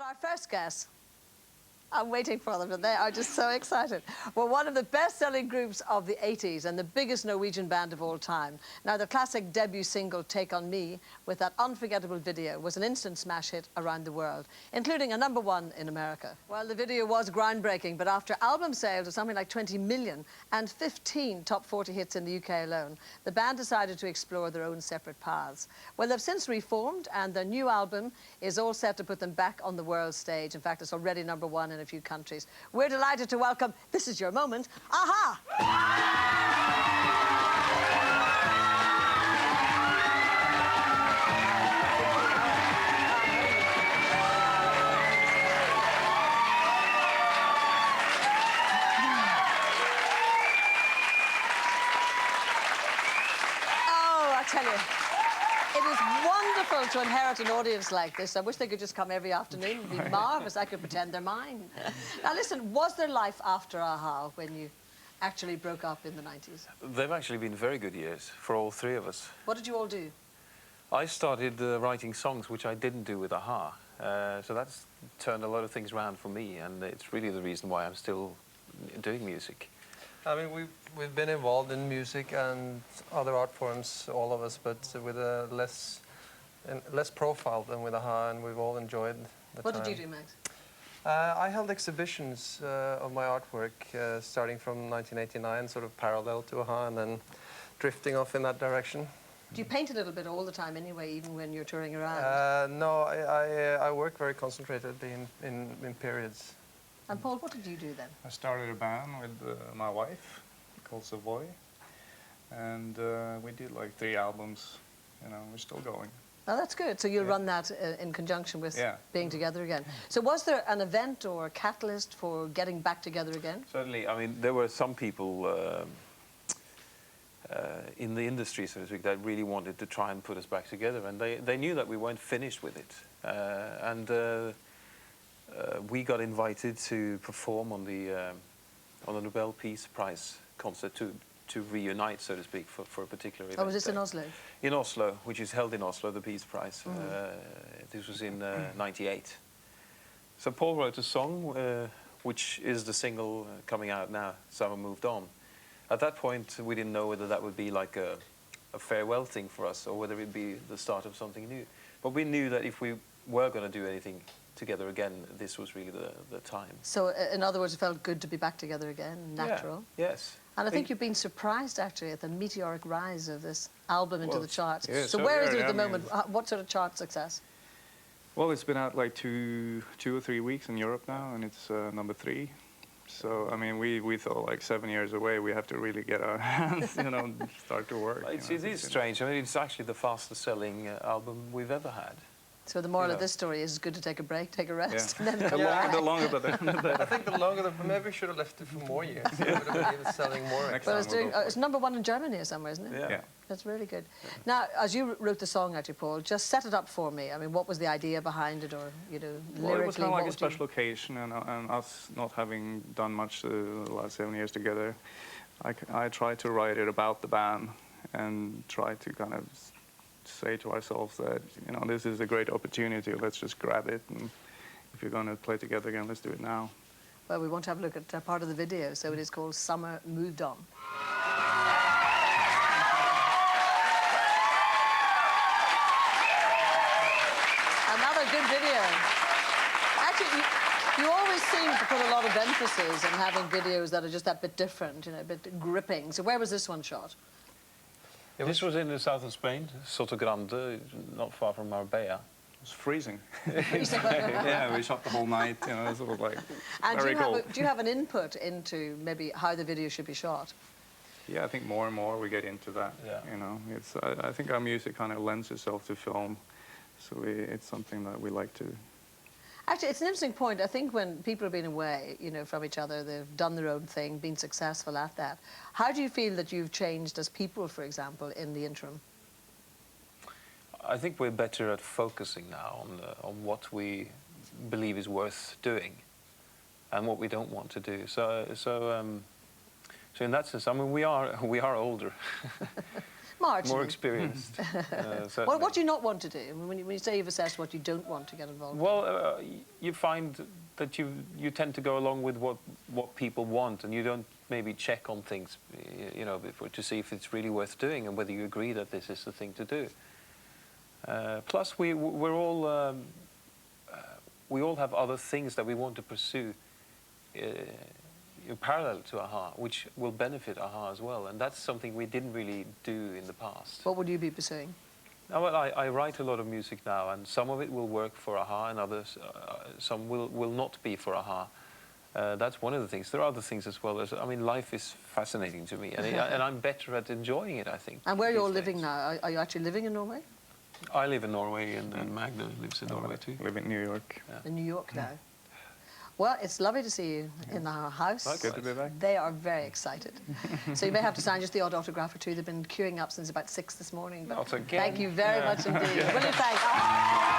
our first guest, I'm waiting for them, and they are just so excited. We're one of the best-selling groups of the 80s and the biggest Norwegian band of all time. Now, the classic debut single, Take On Me, with that unforgettable video, was an instant smash hit around the world, including a #1 in America. Well, the video was groundbreaking, but after album sales of something like 20 million and 15 top 40 hits in the UK alone, the band decided to explore their own separate paths. Well, they've since reformed, and their new album is all set to put them back on the world stage. In fact, it's already #1 in a few countries. We're delighted to welcome, this is your moment, AHA! Oh, I tell you, it is wonderful to inherit an audience like this. I wish they could just come every afternoon. It'd be marvellous. I could pretend they're mine. Now, listen, was there life after AHA when you actually broke up in the 90s? They've actually been very good years for all three of us. What did you all do? I started writing songs, which I didn't do with AHA. So that's turned a lot of things around for me, and it's really the reason why I'm still doing music. I mean, we've been involved in music and other art forms, all of us, but with a less profile than with AHA, and we've all enjoyed the What time. did you do, Max? I held exhibitions of my artwork starting from 1989, sort of parallel to AHA, and then drifting off in that direction. Do you paint a little bit all the time anyway, even when you're touring around? No, I work very concentratedly in periods. And Paul, what did you do then? I started a band with my wife called Savoy, and we did like 3 albums. You know, we're still going. Oh, that's good. So you'll run that in conjunction with being together again. Mm-hmm. So was there an event or a catalyst for getting back together again? Certainly, I mean, there were some people in the industry, so to speak, that really wanted to try and put us back together, and they knew that we weren't finished with it. We got invited to perform on the Nobel Peace Prize concert to reunite, so to speak, for a particular event. Oh, was this in Oslo? In Oslo, which is held in Oslo, the Peace Prize. This was in '98. So Paul wrote a song, which is the single coming out now, Summer Moved On. At that point, we didn't know whether that would be like a farewell thing for us or whether it'd be the start of something new. But we knew that if we were going to do anything together again, this was really the time. So, in other words, it felt good to be back together again, natural. Yeah, yes. And I think you've been surprised, actually, at the meteoric rise of this album into the charts. yeah, so where is it at the moment? What sort of chart success? Well, it's been out like two or 3 weeks in Europe now, and it's #3. So, I mean, we thought like 7 years away, we have to really get our hands, you know, start to work. It is strange. I mean, it's actually the fastest selling album we've ever had. So the moral of this story is it's good to take a break, take a rest, and then come Yeah. back. The longer the better. I think the longer, maybe we should have left it for more years. It would have been selling more. Well, it's #1 in Germany or somewhere, isn't it? Yeah. That's really good. Now, as you wrote the song, actually, Paul, just set it up for me. I mean, what was the idea behind it, or, you know, lyrically? Well, it was kind of like a special occasion, and us not having done much the last 7 years together, I tried to write it about the band and try to kind of say to ourselves that, you know, this is a great opportunity, let's just grab it, and if you're going to play together again, let's do it now. Well, we want to have a look at part of the video, so it is called Summer Moved On. Another good video. Actually, you always seem to put a lot of emphasis on having videos that are just that bit different, you know, a bit gripping. So where was this one shot? This was in the south of Spain, Soto Grande, not far from Marbella. It was freezing. Yeah, we shot the whole night, you know, sort of like and very cold. Do you have an input into maybe how the video should be shot? Yeah, I think more and more we get into that, you know. I think our music kind of lends itself to film, so it's something that we like to. Actually, it's an interesting point. I think when people have been away, you know, from each other, they've done their own thing, been successful at that. How do you feel that you've changed as people, for example, in the interim? I think we're better at focusing now on what we believe is worth doing and what we don't want to do. So in that sense, I mean, we are older. Marginally. experienced. What Certainly. do you not want to do? When you say you've assessed what you don't want to get involved in? Well, you find that you tend to go along with what people want, and you don't maybe check on things, you know, before to see if it's really worth doing and whether you agree that this is the thing to do. Plus, we all have other things that we want to pursue parallel to AHA, which will benefit AHA as well, and that's something we didn't really do in the past. What would you be pursuing? Well, I write a lot of music now, and some of it will work for AHA, and others, some will not be for AHA. That's one of the things. There are other things as well. I mean, life is fascinating to me, and I'm better at enjoying it, I think. And where are you all these living days. now? Are you actually living in Norway? I live in Norway, and Magda lives in Norway too. I live in New York. In New York now. Well, it's lovely to see you in our house. Likewise. Good to be back. They are very excited. So you may have to sign just the odd autograph or two. They've been queuing up since about 6 this morning. But Not again. thank you very much indeed. Will you thank?